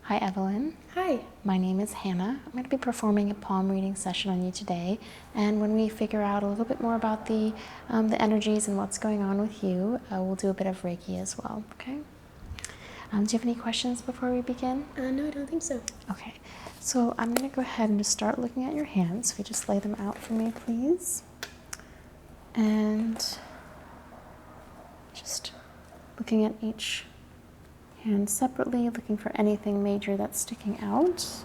Hi, Evelyn. Hi. My name is Hannah. I'm going to be performing a palm reading session on you today. And when we figure out a little bit more about the energies and what's going on with you, we'll do a bit of Reiki as well, okay? Do you have any questions before we begin? No, I don't think so. Okay, so I'm going to go ahead and just start looking at your hands. If you just lay them out for me, please. And just looking at each hand separately, looking for anything major that's sticking out. So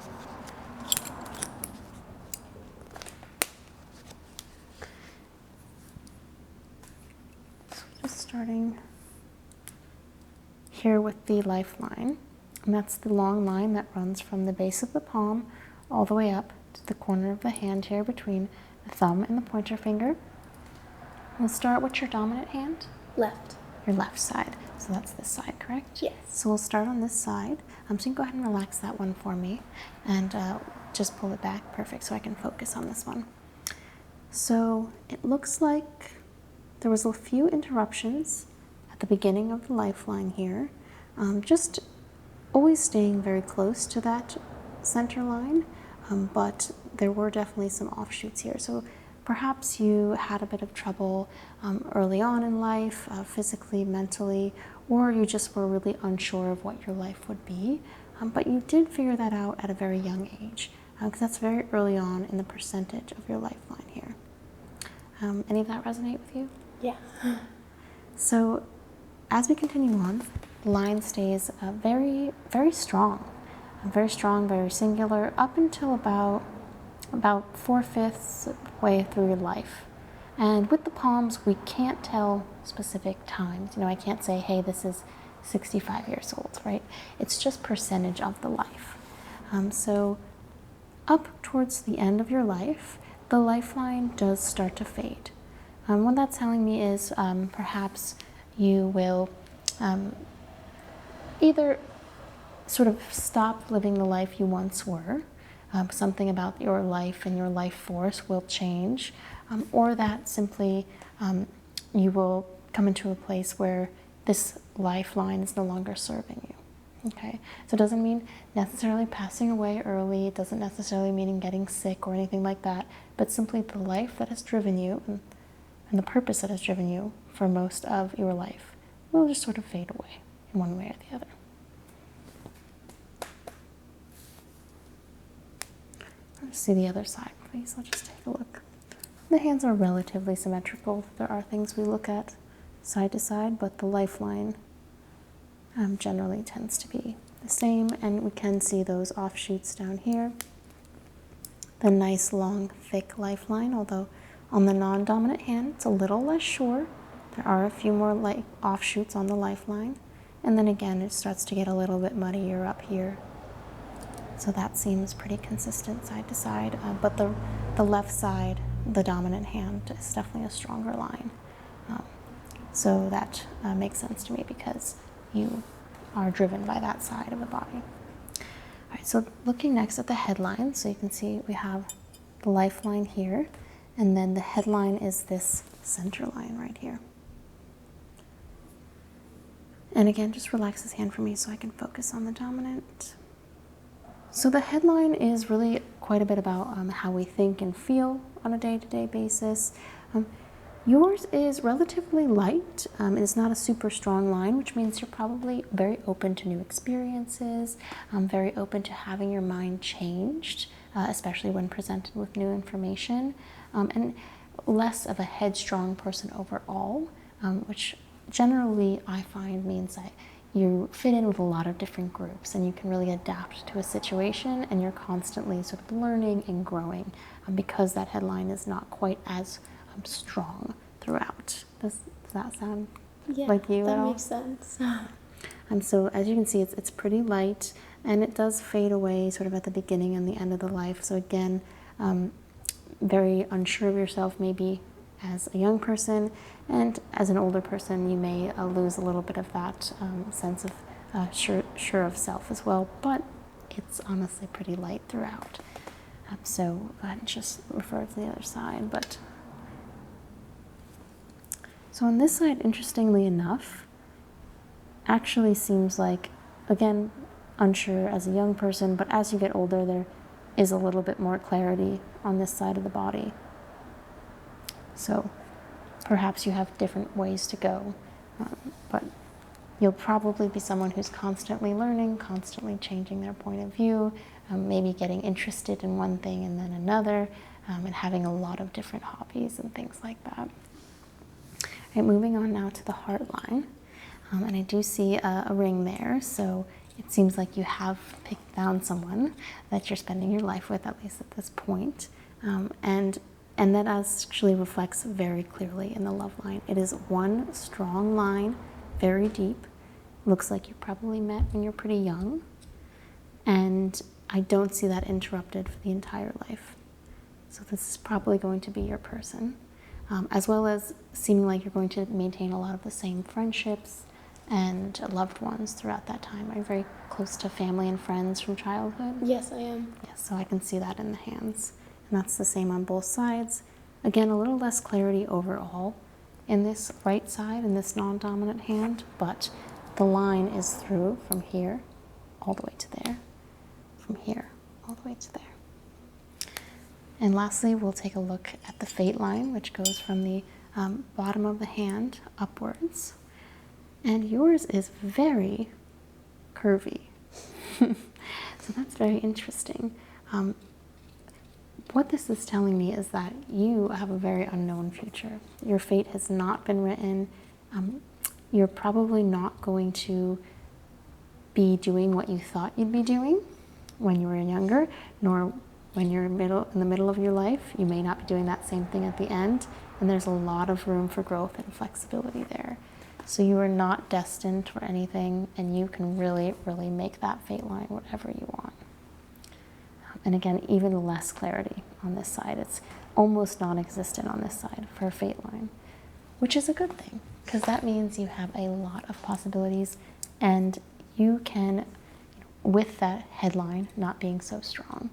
just starting here with the lifeline, and that's the long line that runs from the base of the palm all the way up to the corner of the hand here between the thumb and the pointer finger. We'll start with your dominant hand. Left. Your left side. So that's this side, correct? Yes. So we'll start on this side. So you can go ahead and relax that one for me and just pull it back. Perfect, so I can focus on this one. So it looks like there was a few interruptions at the beginning of the lifeline here. Just always staying very close to that center line, but there were definitely some offshoots here. So perhaps you had a bit of trouble early on in life, physically, mentally, or you just were really unsure of what your life would be. But you did figure that out at a very young age, because that's very early on in the percentage of your lifeline here. Any of that resonate with you? Yeah. So as we continue on, the line stays very, very strong, very singular, up until about 4/5 way through your life. And with the palms, we can't tell specific times. I can't say, hey, this is 65 years old, right? It's just percentage of the life. So up towards the end of your life, the lifeline does start to fade. What that's telling me is perhaps you will either sort of stop living the life you once were, something about your life and your life force will change, or that simply you will come into a place where this lifeline is no longer serving you. Okay, so it doesn't mean necessarily passing away early, it doesn't necessarily mean getting sick or anything like that, but simply the life that has driven you and the purpose that has driven you for most of your life will just sort of fade away in one way or the other. Let's see the other side, please. I'll just take a look. The hands are relatively symmetrical. There are things we look at side to side, but the lifeline generally tends to be the same, and we can see those offshoots down here. The nice, long, thick lifeline, although on the non-dominant hand, it's a little less sure. There are a few more offshoots on the lifeline, and then again, it starts to get a little bit muddier up here. So that seems pretty consistent side to side, but the left side, the dominant hand, is definitely a stronger line. So that makes sense to me because you are driven by that side of the body. All right, so looking next at the headline, so you can see we have the lifeline here, and then the headline is this center line right here. And again, just relax this hand for me so I can focus on the dominant. So the headline is really quite a bit about how we think and feel on a day-to-day basis. Yours is relatively light. It's not a super strong line, which means you're probably very open to new experiences, very open to having your mind changed, especially when presented with new information, and less of a headstrong person overall, which generally I find means that you fit in with a lot of different groups and you can really adapt to a situation, and you're constantly sort of learning and growing because that headline is not quite as strong throughout. Does that sound like you at all? Yeah, that makes sense. And so as you can see, it's pretty light, and it does fade away sort of at the beginning and the end of the life. So again, very unsure of yourself maybe as a young person, and as an older person you may lose a little bit of that sense of sure of self as well, but it's honestly pretty light throughout. So go ahead and just refer to the other side. So on this side, interestingly enough, actually seems like, again, unsure as a young person, but as you get older, there is a little bit more clarity on this side of the body. So perhaps you have different ways to go, but you'll probably be someone who's constantly learning, constantly changing their point of view, maybe getting interested in one thing and then another, and having a lot of different hobbies and things like that. All right, moving on now to the heart line. And I do see a ring there, so it seems like you have found someone that you're spending your life with, at least at this point. And that actually reflects very clearly in the love line. It is one strong line, very deep. Looks like you probably met when you're pretty young. And I don't see that interrupted for the entire life. So this is probably going to be your person. As well as seeming like you're going to maintain a lot of the same friendships and loved ones throughout that time. Are you very close to family and friends from childhood? Yes, I am. Yes, so I can see that in the hands. And that's the same on both sides. Again, a little less clarity overall in this right side, in this non-dominant hand, but the line is through from here all the way to there, from here all the way to there. And lastly, we'll take a look at the fate line, which goes from the bottom of the hand upwards. And yours is very curvy. So that's very interesting. What this is telling me is that you have a very unknown future. Your fate has not been written. You're probably not going to be doing what you thought you'd be doing when you were younger, nor when you're in the middle of your life. You may not be doing that same thing at the end, and there's a lot of room for growth and flexibility there. So you are not destined for anything, and you can really, really make that fate line whatever you want. And again, even less clarity on this side. It's almost non-existent on this side for a fate line, which is a good thing, because that means you have a lot of possibilities, and you can, with that headline not being so strong,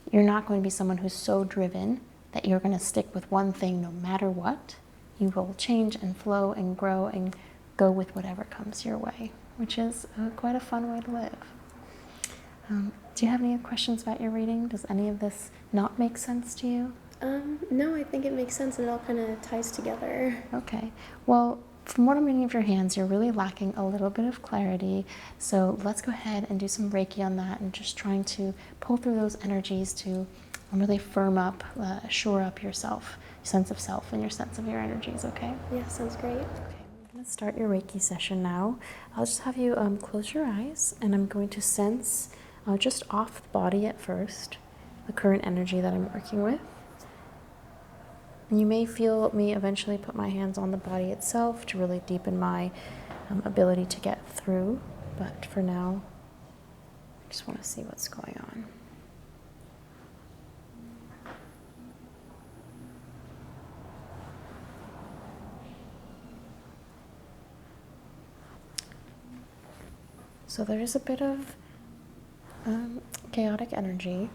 you're not going to be someone who's so driven that you're going to stick with one thing no matter what. You will change and flow and grow and go with whatever comes your way, which is quite a fun way to live. Do you have any questions about your reading? Does any of this not make sense to you? No, I think it makes sense. It all kind of ties together. Okay. Well, from what I'm reading of your hands, you're really lacking a little bit of clarity. So let's go ahead and do some Reiki on that and just trying to pull through those energies to really firm up, shore up yourself, sense of self and your sense of your energies, okay? Yeah, sounds great. Okay, I'm going to start your Reiki session now. I'll just have you close your eyes, and I'm going to sense just off the body at first the current energy that I'm working with. And you may feel me eventually put my hands on the body itself to really deepen my ability to get through. But for now, I just want to see what's going on. So there is a bit of chaotic energy.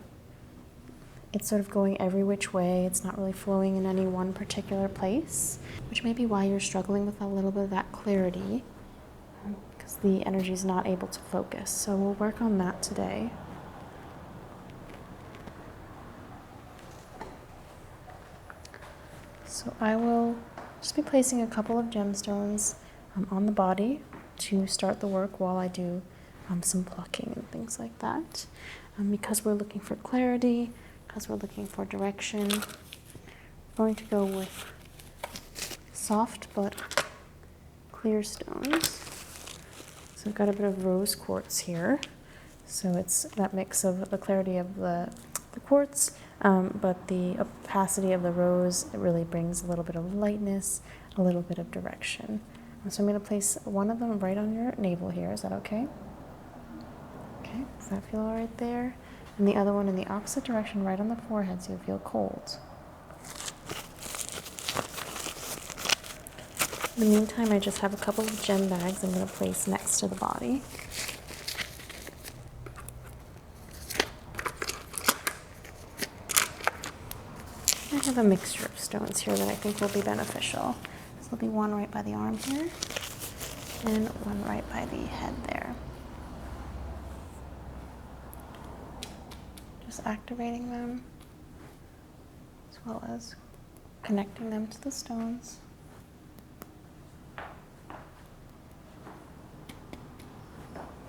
It's sort of going every which way. It's not really flowing in any one particular place, which may be why you're struggling with a little bit of that clarity, because the energy is not able to focus. So we'll work on that today. So I will just be placing a couple of gemstones on the body to start the work while I do some plucking and things like that. Because we're looking for clarity, because we're looking for direction, I'm going to go with soft but clear stones. So I've got a bit of rose quartz here. So it's that mix of the clarity of the quartz, but the opacity of the rose, it really brings a little bit of lightness, a little bit of direction. So I'm going to place one of them right on your navel here. Is that okay? Okay, does that feel all right there? And the other one in the opposite direction, right on the forehead, so you feel cold. In the meantime, I just have a couple of gem bags I'm going to place next to the body. I have a mixture of stones here that I think will be beneficial. So there'll be one right by the arm here, and one right by the head there. just activating them as well as connecting them to the stones.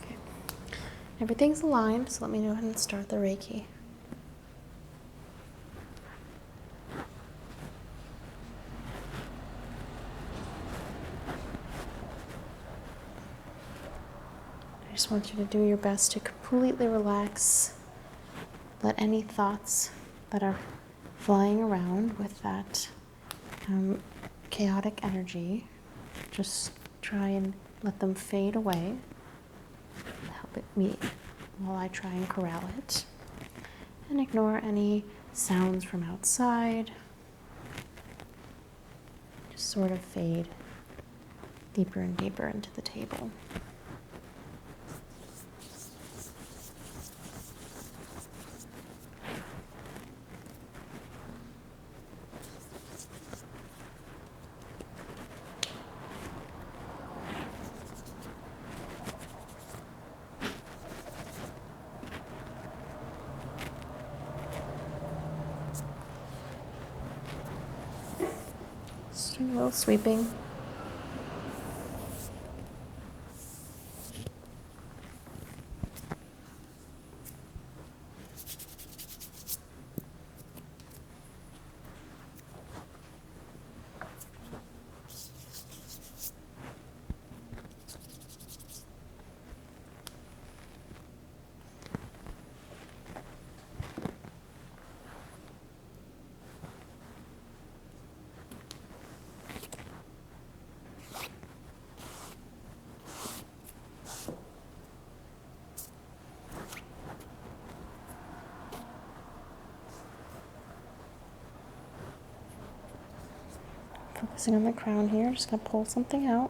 Okay. Everything's aligned, so let me go ahead and start the Reiki. I just want you to do your best to completely relax. Let any thoughts that are flying around with that chaotic energy, just try and let them fade away. Help me while I try and corral it. And ignore any sounds from outside. Just sort of fade deeper and deeper into the table. Just doing a little sweeping. Focusing on the crown here, just gonna pull something out.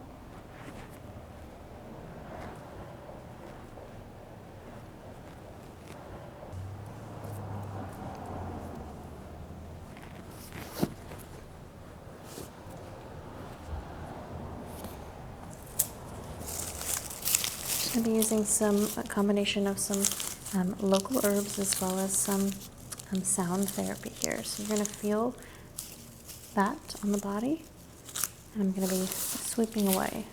Just gonna be using a combination of some local herbs as well as some sound therapy here. So you're gonna feel that on the body, and I'm gonna be sweeping away.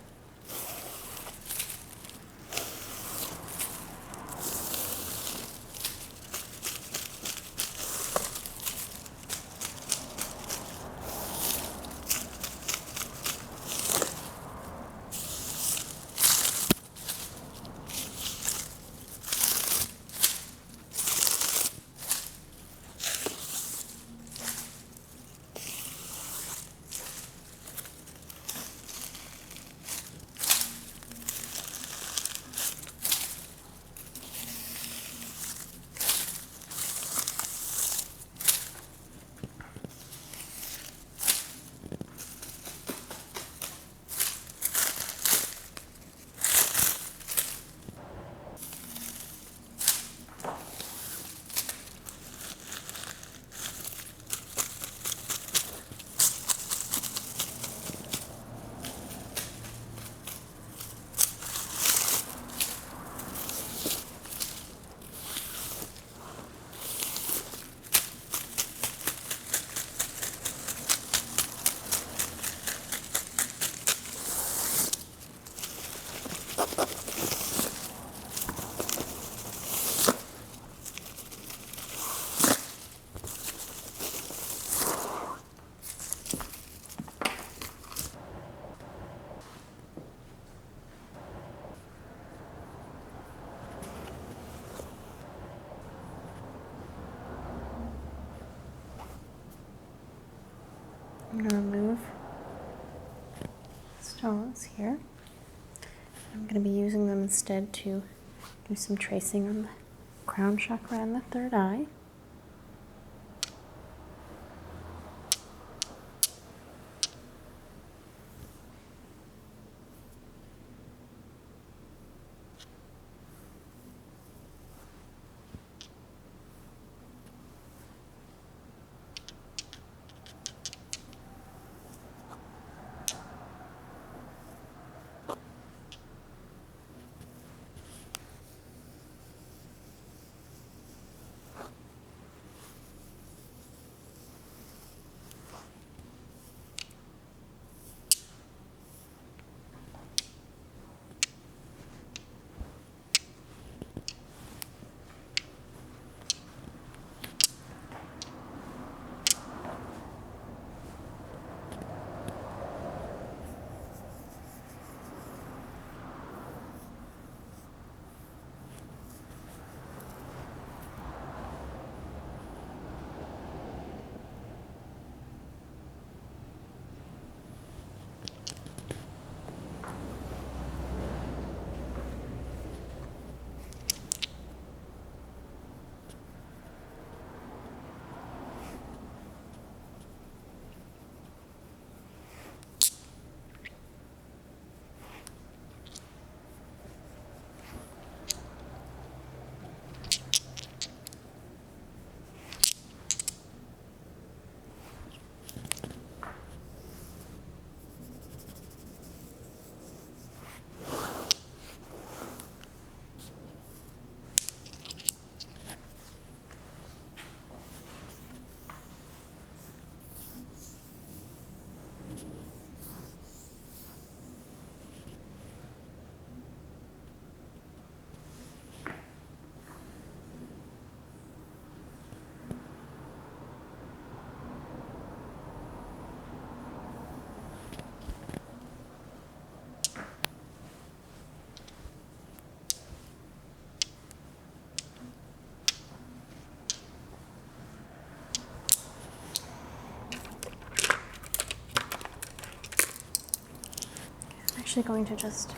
I'm going to remove stones here. I'm going to be using them instead to do some tracing on the crown chakra and the third eye. actually going to just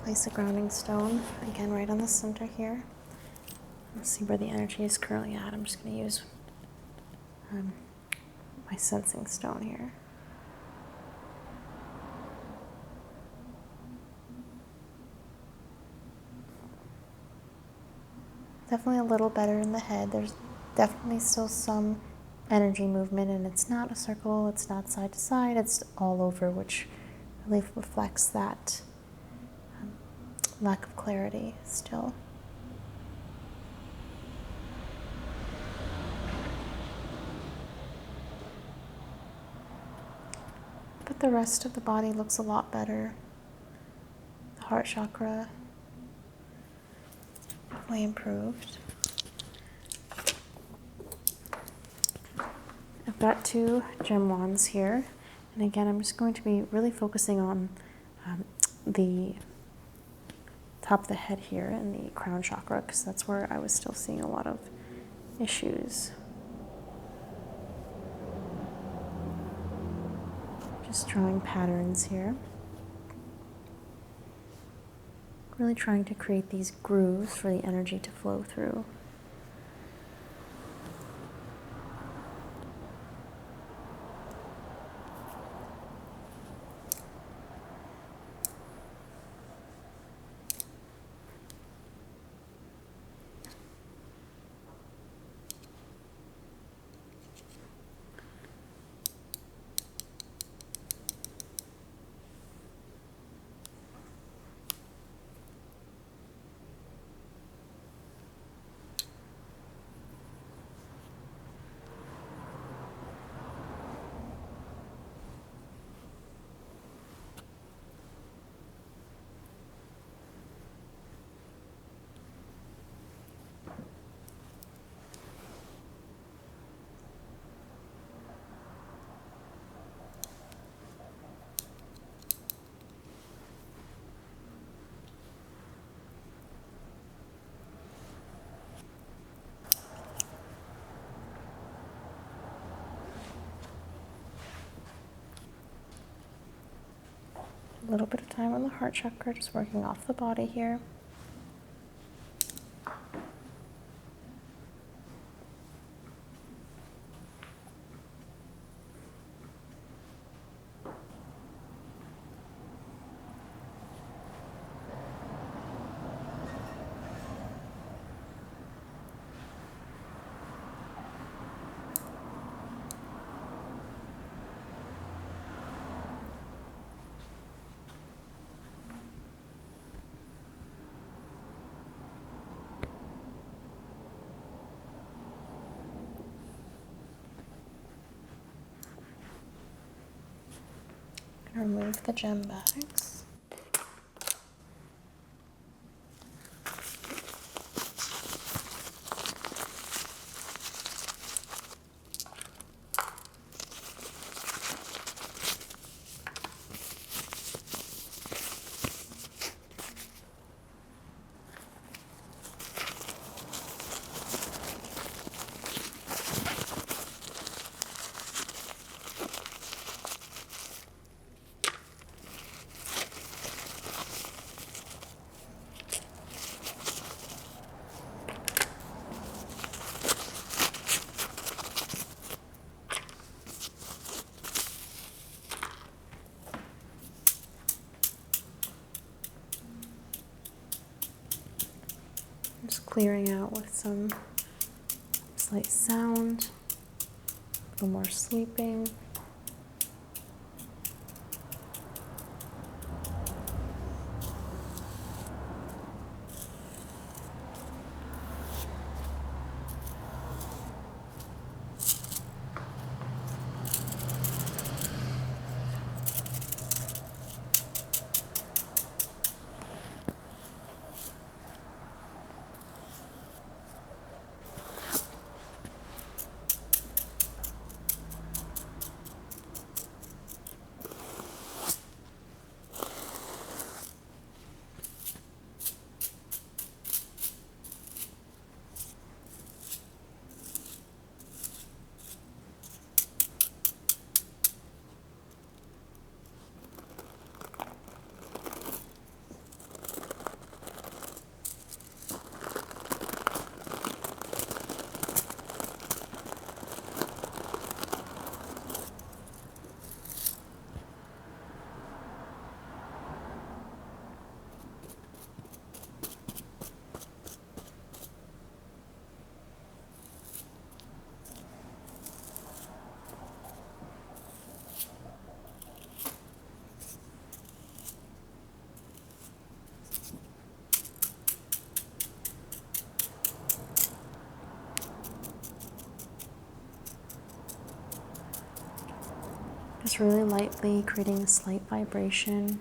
place a grounding stone, again, right on the center here. Let's see where the energy is currently at. I'm just going to use my sensing stone here. Definitely a little better in the head. There's definitely still some energy movement, and it's not a circle, it's not side to side, it's all over, which really reflects that lack of clarity still. But the rest of the body looks a lot better. The heart chakra definitely improved. I've got 2 gem wands here, and again, I'm just going to be really focusing on the top of the head here and the crown chakra, because that's where I was still seeing a lot of issues. Just drawing patterns here. Really trying to create these grooves for the energy to flow through. A little bit of time on the heart chakra, just working off the body here. Remove the gem bags. Just clearing out with some slight sound, a little more sweeping. Just really lightly creating a slight vibration.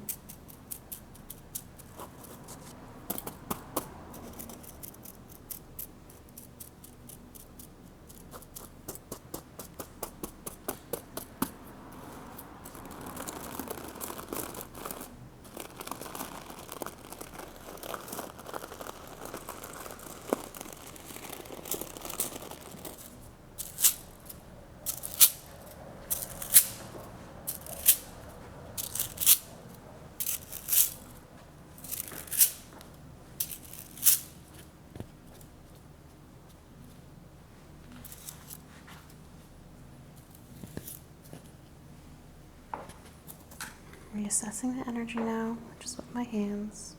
Reassessing the energy now, just with my hands.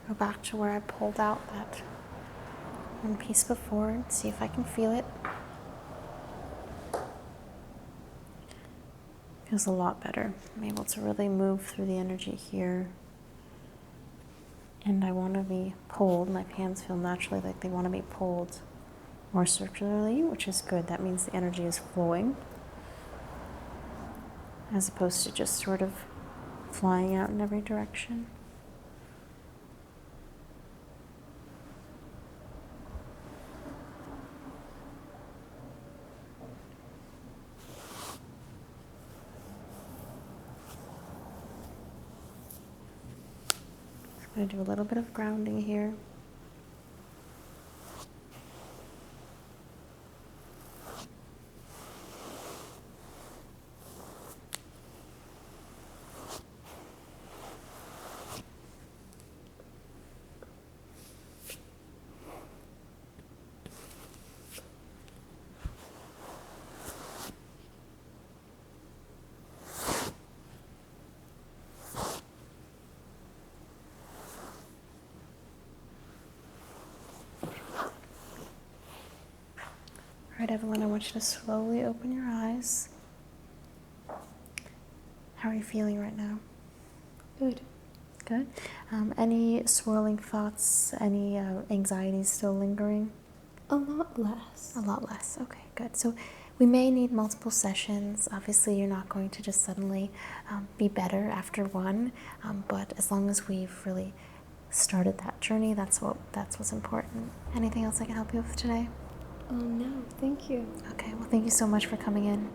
Go back to where I pulled out that one piece before and see if I can feel it. Feels a lot better. I'm able to really move through the energy here. And I want to be pulled. My hands feel naturally like they want to be pulled more circularly, which is good. That means the energy is flowing, as opposed to just sort of flying out in every direction. I'm going to do a little bit of grounding here. All right, Evelyn, I want you to slowly open your eyes. How are you feeling right now? Good. Good. Any swirling thoughts, any anxieties still lingering? A lot less. A lot less. Okay, good. So we may need multiple sessions. Obviously, you're not going to just suddenly be better after one, but as long as we've really started that journey, that's what's important. Anything else I can help you with today? Oh, no, thank you. Okay, well, thank you so much for coming in.